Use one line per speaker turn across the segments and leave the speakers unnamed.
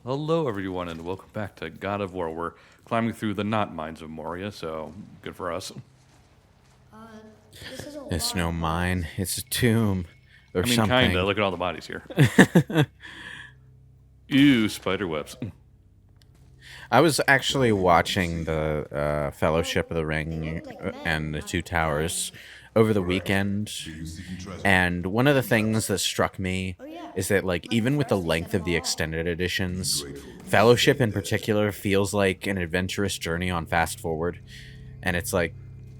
Hello, everyone, and welcome back to God of War. We're climbing through the not mines of Moria, so good for us.
This is a
It's
lot
no
of
mine.
books.
It's a tomb or
I mean, kinda.
something.
Look at all the bodies here. Ew, spider webs.
I was actually watching the Fellowship of the
They
Ring
look like men,
and the
not
Two Towers over the weekend, and one of the things that struck me
Oh yeah.
is that, like,
My
even with the
professor said
length of
them
the
all.
extended editions, Fellowship in particular feels like an adventurous journey on fast forward, and it's like,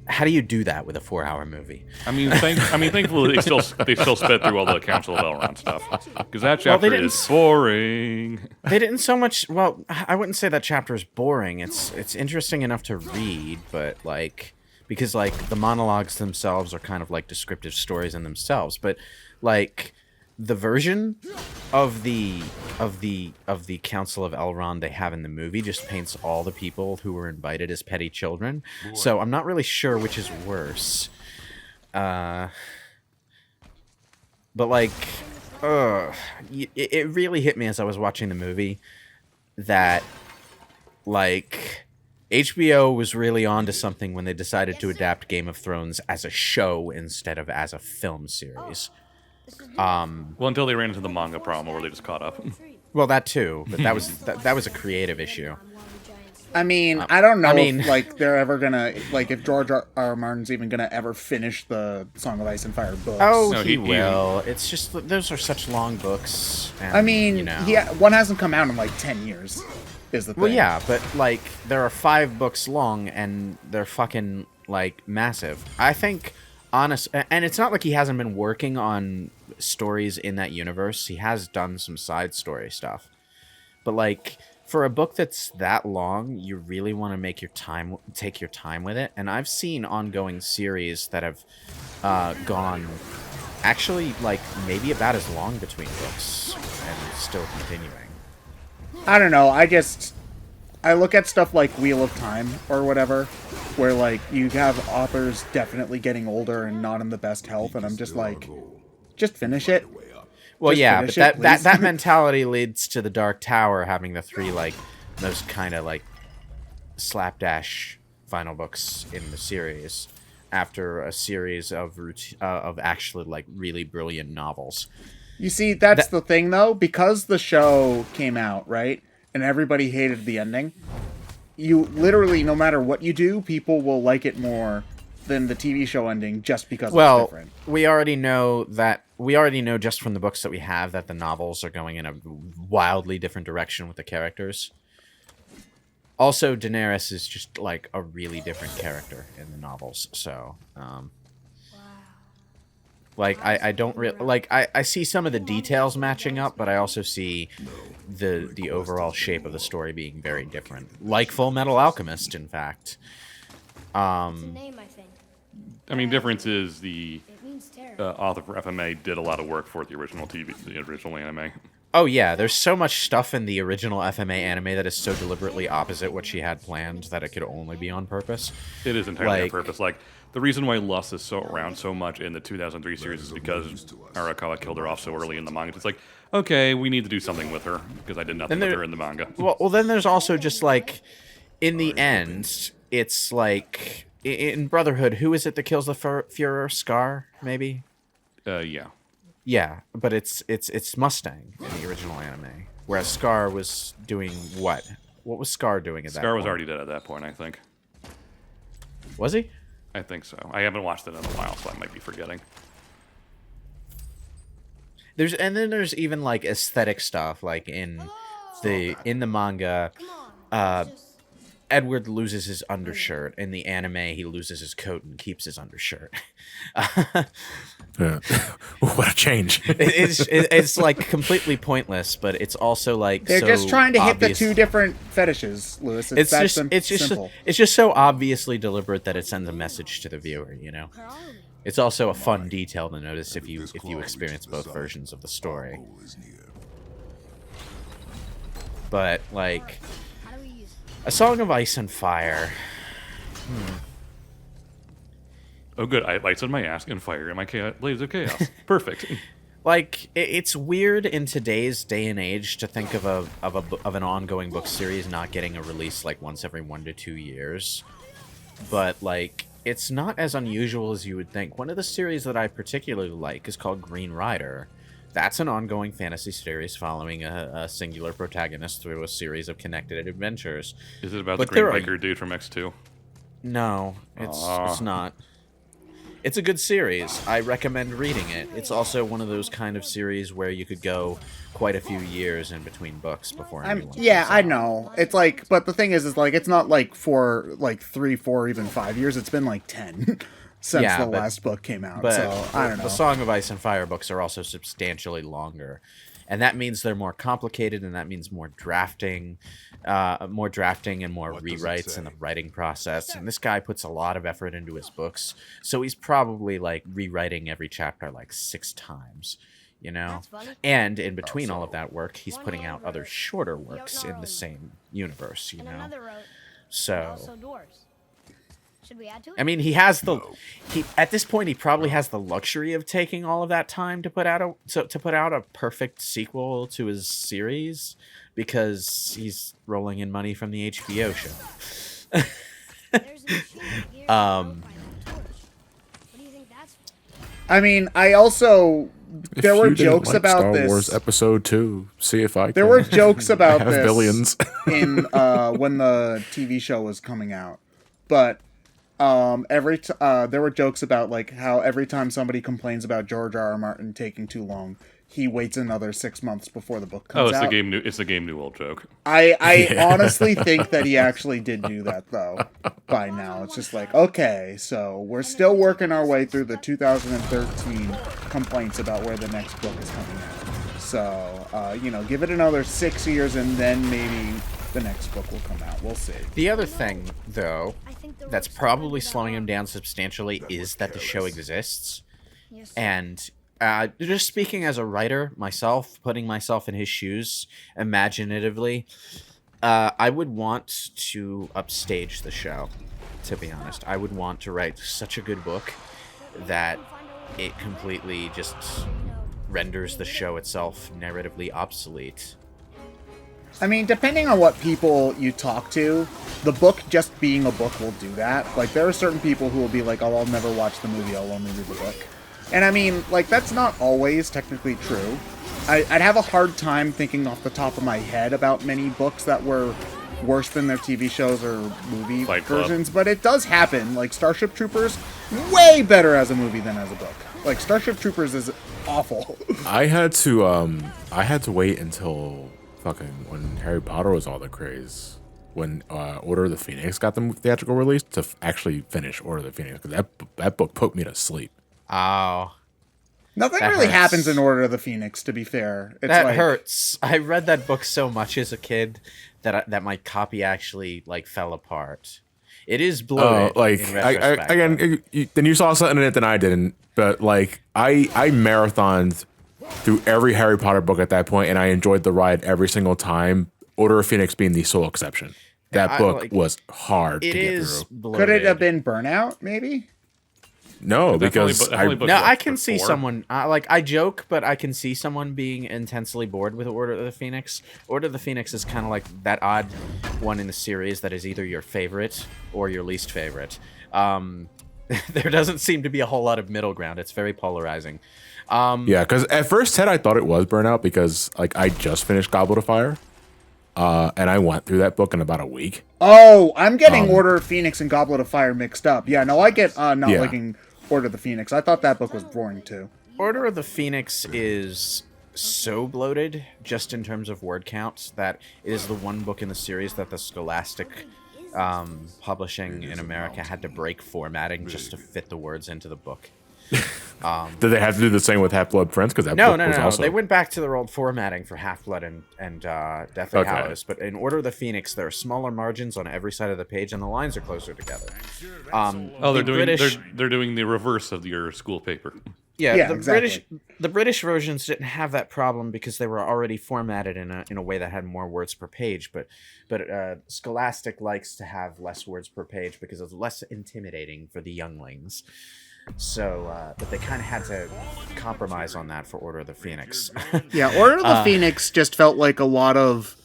how do you do that with a 4-hour movie?
Thankfully they still sped through all the Council of Elrond stuff because that
Well, they
chapter
didn't.
is boring.
They didn't so much. Well, I wouldn't say that chapter is boring. It's interesting enough to read, but like because like the monologues themselves are kind of like descriptive stories in themselves. But like the version of the Council of Elrond they have in the movie just paints all the people who were invited as petty children. So I'm not really sure which is worse. Uh, but like, it really hit me as I was watching the movie that like HBO was really onto something when they decided to adapt Game of Thrones as a show instead of as a film series.
This is
Well, until they ran into the manga problem where they just caught up.
Well, that too, but that was a creative issue.
I mean, I don't know
I mean-
if like they're ever gonna like if George R. Martin's even gonna ever finish the Song of Ice and Fire books.
Oh,
No,
he
he-
will. It's just that those are such long books. And,
I mean,
you know.
one hasn't come out in like 10 years. Is the thing?
Well, yeah, but like there are 5 books long and they're fucking like massive. I think and it's not like he hasn't been working on stories in that universe. He has done some side story stuff. But like for a book that's that long, you really want to take your time with it. And I've seen ongoing series that have gone actually like maybe about as long between books and still continuing.
I don't know. I look at stuff like Wheel of Time or whatever, where like you have authors definitely getting older and not in the best health, and I'm just like, just finish it.
Well,
Just
yeah,
finish
but
it,
that
please.
that mentality leads to the Dark Tower having the 3 like those kind of like slapdash final books in the series after a series of actually like really brilliant novels.
You see, that's the thing though, because the show came out, right? And everybody hated the ending. You literally, no matter what you do, people will like it more than the TV show ending just because it's
Well,
different.
we already know just from the books that we have that the novels are going in a wildly different direction with the characters. Also, Daenerys is just like a really different character in the novels, so like I don't really like I see some of the details matching up, but I also see the overall shape of the story being very different. Like Full Metal Alchemist, in fact.
It's a name, I think.
I mean, difference is the
It means terror.
author for FMA did a lot of work for the original anime.
Oh yeah, there's so much stuff in the original FMA anime that is so deliberately opposite what she had planned that it could only be on purpose.
It is entirely on
Like-
purpose. Like, the reason why Lust is so around so much in the 2003 series is because Arakawa killed her off so early in the manga. It's like, okay, we need to do something with her because I did nothing
And
with
there-
her in the manga.
Well, then there's also just like, in the end, it's like in Brotherhood, who is it that kills the Führer? Scar, maybe.
Yeah.
Yeah, but it's Mustang in the original anime, whereas Scar was doing what? What was Scar doing at that
Scar
point?
was already dead at that point, I think.
Was he?
I think so. I haven't watched it in a while, so I might be forgetting.
And then there's even like aesthetic stuff, like in the manga, Edward loses his undershirt. In the anime, he loses his coat and keeps his undershirt.
What a change.
It's like completely pointless, but it's also like
They're
so
just trying to hit the
obvious.
2 different fetishes, Lewis.
It's
that
just
simple.
it's just so obviously deliberate that it sends a message to the viewer. You know, it's also a fun detail to notice if you experience both versions of the story. But like,
How do we use it?
A Song of Ice and Fire.
Oh, good. I have lights on my ass and fire in my blades of chaos. Perfect.
Like it's weird in today's day and age to think of an ongoing book series not getting a release like once every 1 to 2 years, but like it's not as unusual as you would think. One of the series that I particularly like is called Green Rider. That's an ongoing fantasy series following a singular protagonist through a series of connected adventures.
Is it about
But
the green
there are-
biker dude from X2?
No, it's not. It's a good series. I recommend reading it. It's also one of those kind of series where you could go quite a few years in between books before anyone.
Yeah,
comes
I
out.
know. It's like, but the thing is like it's not like for like 3, 4, even 5 years. It's been like 10 since
Yeah,
the
but-
last book came out.
But
So I don't know.
the Song of Ice and Fire books are also substantially longer, and that means they're more complicated, and that means more drafting and more rewrites in the writing process. And this guy puts a lot of effort into his books, so he's probably like rewriting every chapter like 6 times. You know,
That's funny.
and in between all of that work, he's putting out other shorter works in the same universe. You
And
know,
another wrote
so.
also doors. Should we add to it?
I mean, he at this point he probably has the luxury of taking all of that time to put out a perfect sequel to his series because he's rolling in money from the HBO show.
There's a machine here
Um,
built by the torch. What do you think that's for?
I mean, I also
If
there were
you didn't
jokes
like
about
Star
this.
Wars Episode 2. See if I
There
can
were jokes about
have
this
billions.
in when the TV show was coming out, but there were jokes about like how every time somebody complains about George R. R. Martin taking too long, he waits another 6 months before the book
Oh,
comes out.
it's the game Newell joke.
I
Yeah.
honestly think that he actually did do that though. By now, it's just like, okay, so we're still working our way through the 2013 complaints about where the next book is coming out. So give it another 6 years, and then maybe the next book will come out. We'll see.
The other thing, though,
I think the
that's
rope's
probably
started to
slowing
die
him
off.
down substantially is that the show exists.
Yes, sir.
And just speaking as a writer myself, putting myself in his shoes imaginatively, I would want to upstage the show, to be honest. I would want to write such a good book that it completely just renders the show itself narratively obsolete.
I mean, depending on what people you talk to, the book just being a book will do that. Like, there are certain people who will be like, oh, I'll never watch the movie, I'll only read the book. And I mean, like, that's not always technically true. I'd have a hard time thinking off the top of my head about many books that were worse than their TV shows or movie
Fight Club.
versions, but it does happen. Like, Starship Troopers, way better as a movie than as a book. Like, Starship Troopers is awful.
I had to wait until fucking when Harry Potter was all the craze, when Order of the Phoenix got the theatrical release, to actually finish Order of the Phoenix, because that book put me to sleep.
Oh,
Nothing
That
really
hurts.
happens in Order of the Phoenix, to be fair. It's
that
like,
hurts. I read that book so much as a kid that my copy actually like fell apart. It is bloated.
Like
in retrospect, but-
again, then you saw something in it that I didn't. But like I marathoned through every Harry Potter book at that point, and I enjoyed the ride every single time. Order of Phoenix being the sole exception. That
I,
book
like,
was hard
It
to get
is
through.
bloated.
could it have been Burnout, maybe?
No, because
definitely book
No,
what,
I can
book
see
4?
someone I joke, but I can see someone being intensely bored with Order of the Phoenix. Order of the Phoenix is kind of like that odd one in the series that is either your favorite or your least favorite. There doesn't seem to be a whole lot of middle ground. It's very polarizing.
yeah, because at first, Ted, I thought it was Burnout because like I just finished Goblet of Fire, and I went through that book in about a week.
Oh, I'm getting Order of Phoenix and Goblet of Fire mixed up. Yeah, no, I get not
Yeah.
liking Order of the Phoenix. I thought that book was boring too.
Order of the Phoenix is so bloated, just in terms of word counts, that it is the one book in the series that the Scholastic publishing in America had to break formatting just to fit the words into the book.
Did they have to do the same with Half-Blood Prince? Because that
No,
book
no,
was
no.
also
They went back to their old formatting for Half-Blood and Deathly
Okay.
Hallows. But in Order of the Phoenix, there are smaller margins on every side of the page, and the lines are closer together.
Oh, they're
the
doing
British,
they're doing the reverse of your school paper.
yeah, the
exactly.
British versions didn't have that problem because they were already formatted in a way that had more words per page. But Scholastic likes to have less words per page because it's less intimidating for the younglings. So, but they kind of had to compromise on that for Order of the Phoenix.
Yeah, Order of the Phoenix just felt like a lot of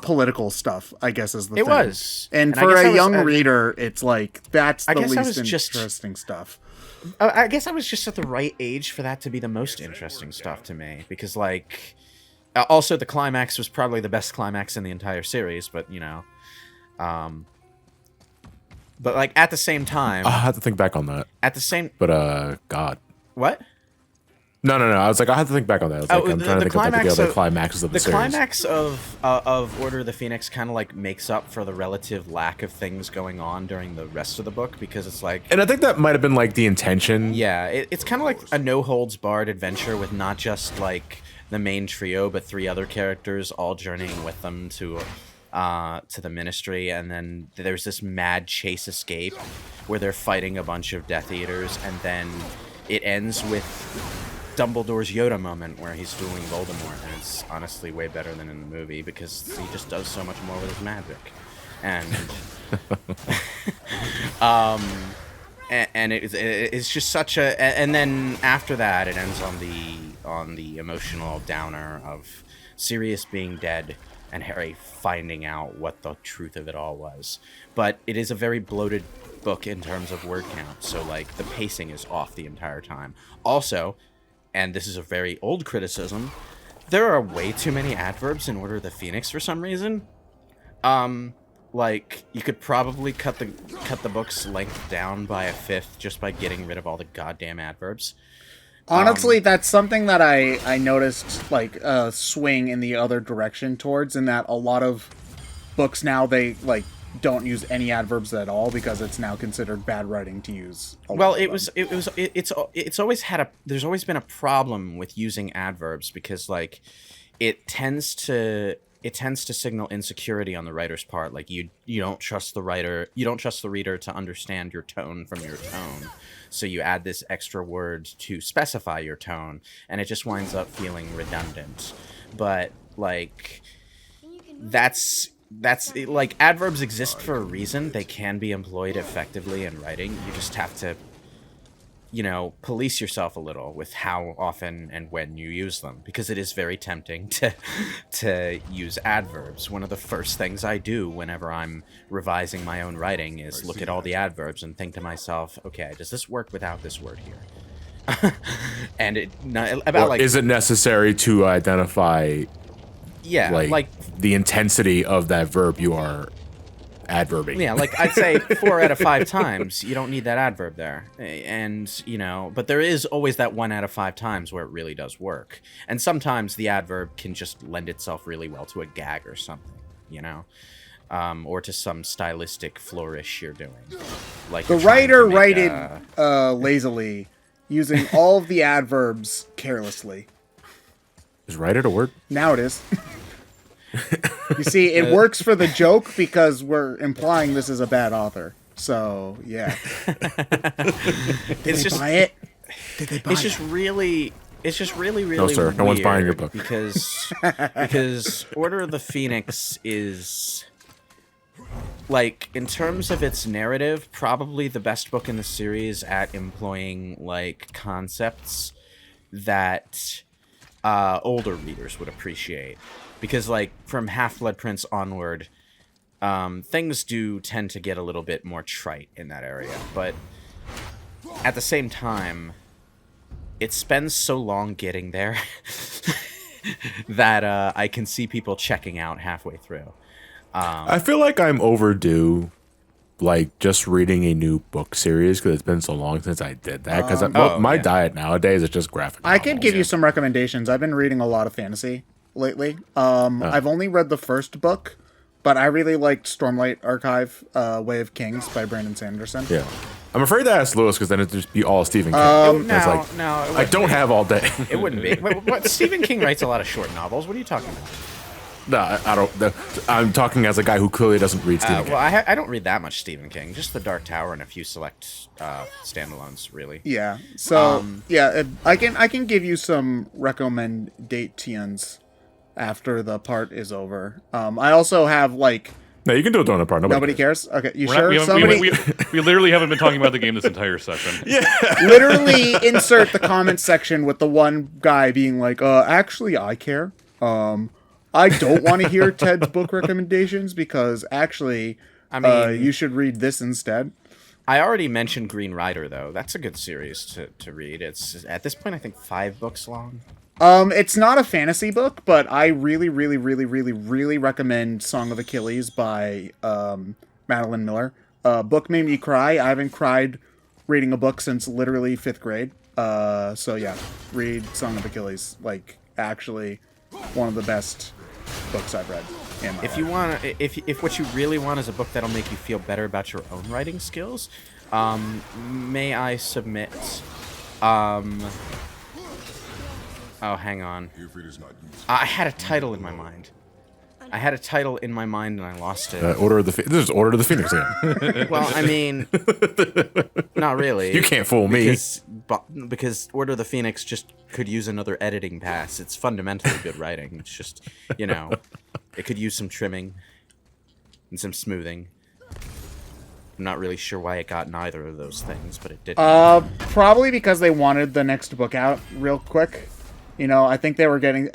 political stuff, I guess is the thing.
It was.
And
I
for
guess
a
I was-
young reader, it's like, that's the
guess I
least
was just-
interesting stuff.
I guess I was just at the right age for that to be the most interesting stuff to me, because like, also the climax was probably the best climax in the entire series, but you know, but like at the same time,
I have to think back on that.
at the same
But God.
what?
No. I was like, I have to think back on that. I was like, I'm trying to think of like, the other climaxes of the series.
climax of Order of the Phoenix kind of like makes up for the relative lack of things going on during the rest of the book, because it's like,
And I think that might have been like the intention.
yeah, it's kind of like a no holds barred adventure with not just like the main trio, but 3 other characters all journeying with them to the Ministry, and then there's this mad chase escape where they're fighting a bunch of Death Eaters, and then it ends with Dumbledore's Yoda moment where he's dueling Voldemort, and it's honestly way better than in the movie because he just does so much more with his magic, and and it's just such a, and then after that it ends on the emotional downer of Sirius being dead and Harry finding out what the truth of it all was. But it is a very bloated book in terms of word count, so like the pacing is off the entire time. Also, and this is a very old criticism, there are way too many adverbs in Order of the Phoenix for some reason. Like, you could probably cut the book's length down by a fifth just by getting rid of all the goddamn adverbs.
Honestly, that's something that I noticed, like, a swing in the other direction towards, in that a lot of books now, they, like, don't use any adverbs at all because it's now considered bad writing to use a lot
Well,
of them.
it's always there's always been a problem with using adverbs because, like, it tends to signal insecurity on the writer's part. Like, you don't trust the reader to understand your tone from your tone. So you add this extra word to specify your tone, and it just winds up feeling redundant. But like, that's like, adverbs exist for a reason. They can be employed effectively in writing. You just have to, you know, police yourself a little with how often and when you use them, because it is very tempting to use adverbs. One of the first things I do whenever I'm revising my own writing is look at all the adverbs and think to myself, okay, does this work without this word here? And
Is it necessary to identify like the intensity of that verb you are adverbing?
Yeah, like, I'd say 4 out of 5 times you don't need that adverb there. And, you know, but there is always that 1 out of 5 times where it really does work. And sometimes the adverb can just lend itself really well to a gag or something, you know? Or to some stylistic flourish you're doing. Like,
The writer writed lazily, using all of the adverbs carelessly.
Is writer a word?
Now it is. You see, it works for the joke because we're implying this is a bad author. So, yeah. Did they buy it? Did they buy
It's just really
No, sir. No one's buying your book.
because Order of the Phoenix is, like, in terms of its narrative, probably the best book in the series at employing, like, concepts that older readers would appreciate. Because, like, from Half-Blood Prince onward, things do tend to get a little bit more trite in that area. But at the same time, it spends so long getting there that I can see people checking out halfway through.
I feel like I'm overdue, like, just reading a new book series because it's been so long since I did that. Because my diet nowadays is just graphic
I could
novels.
give you some recommendations. I've been reading a lot of fantasy lately. I've only read the first book, but I really liked Stormlight Archive, Way of Kings by Brandon Sanderson.
Yeah. I'm afraid to ask Lewis because then it'd just be all Stephen King. I don't have all day.
It wouldn't be. What Stephen King writes a lot of short novels. What are you talking about?
No, I don't. I'm talking as a guy who clearly doesn't read Stephen King.
Well, I don't read that much Stephen King. Just The Dark Tower and a few select standalones, really.
Yeah. So I can give you some recommendations after the part is over. I also have, like,
No, you can do a donut part.
Nobody cares. Okay, you
We're
sure?
not-
Somebody
we literally haven't been talking about the game this entire session.
literally insert the comment section with the one guy being like, actually, I care. I don't want to hear Ted's book recommendations because actually,
I mean,
you should read this instead.
I already mentioned Green Rider, though. That's a good series to read. It's, at this point, I think 5 books long.
It's not a fantasy book, but I really, really, really, really, really recommend Song of Achilles by Madeline Miller. Book made me cry. I haven't cried reading a book since literally 5th grade. So yeah, read Song of Achilles. Like, actually, one of the best books I've read. In my
If
life.
you want, if what you really want is a book that'll make you feel better about your own writing skills, may I submit? Oh, hang on. I had a title in my mind. And I lost it.
This is Order of the Phoenix again.
Well, I mean, not really.
You can't fool me.
Because Order of the Phoenix just could use another editing pass. It's fundamentally good writing. It's just, it could use some trimming and some smoothing. I'm not really sure why it got neither of those things, but it did.
Probably because they wanted the next book out real quick. I think they were getting.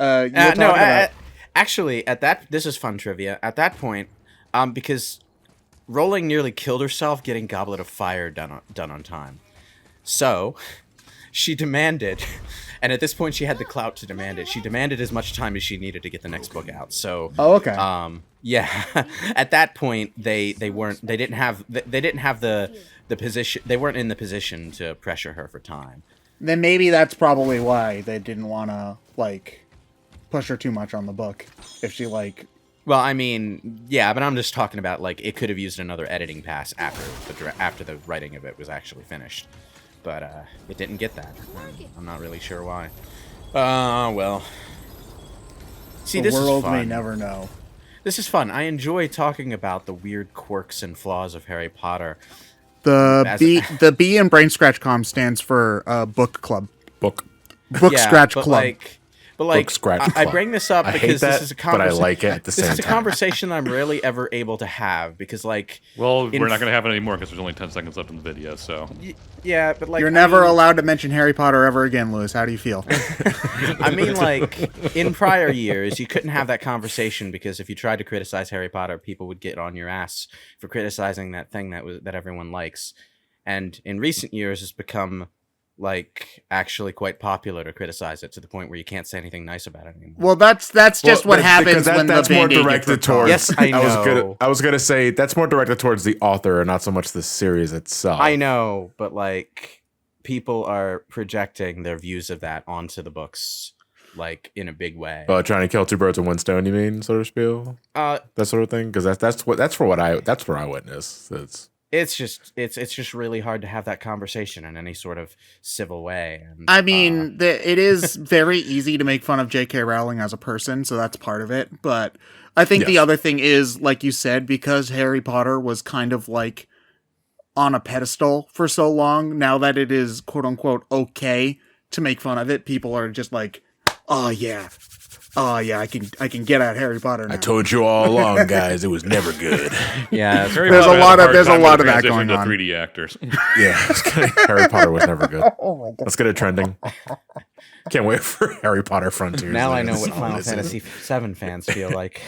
Actually, this is fun trivia. At that point, because Rowling nearly killed herself getting Goblet of Fire done on time, so she demanded, and at this point she had the clout to demand it. She demanded as much time as she needed to get the next book out. So,
okay.
Yeah, at that point they didn't have the position. They weren't in the position to pressure her for time.
Then maybe that's probably why they didn't want to push her too much on the book. If she
Well, I mean, yeah, but I'm just talking about it could have used another editing pass after the writing of it was actually finished, but it didn't get that. I'm not really sure why. Well. See,
the
this is
world
fun.
may never know.
This is fun. I enjoy talking about the weird quirks and flaws of Harry Potter.
The B in BrainScratch.com stands for book club.
Book
Scratch Club.
Book
Scratch
I
Club.
bring this up
I hate
because
that,
this is a
but I
conversation.
like it at the same
This is a
time.
conversation that I'm rarely ever able to have because,
Well, we're not going to have it anymore because there's only 10 seconds left in the video, so...
Yeah, but
You're never allowed to mention Harry Potter ever again, Lewis. How do you feel?
I mean, in prior years, you couldn't have that conversation because if you tried to criticize Harry Potter, people would get on your ass for criticizing that thing that everyone likes. And in recent years, it's become actually quite popular to criticize it to the point where you can't say anything nice about it anymore.
Well, that's just what happens when
that's
the
more
Band-Aid
directed
gets ripped
towards.
off.
Yes, I know.
I was gonna say that's more directed towards the author and not so much the series itself.
I know, but people are projecting their views of that onto the books, in a big way.
Trying to kill two birds with one stone. You mean sort of spiel? That sort of thing. Because that's where I witness.
It's just really hard to have that conversation in any sort of civil way. And,
I mean, it is very easy to make fun of J.K. Rowling as a person, so that's part of it. But I think the other thing is, like you said, because Harry Potter was kind of on a pedestal for so long, now that it is quote unquote okay to make fun of it, people are just oh yeah, I can get at Harry Potter now.
I told you all along, guys, it was never good.
yeah,
Harry
There's
Potter
a lot
had
of- there's a
hard time
lot
with
of that
the transition
going on.
to 3D actors.
Yeah, Harry Potter was never good.
Oh my god.
Let's get it trending. Can't wait for Harry Potter Frontiers.
now I know what Final Fantasy VII fans feel like.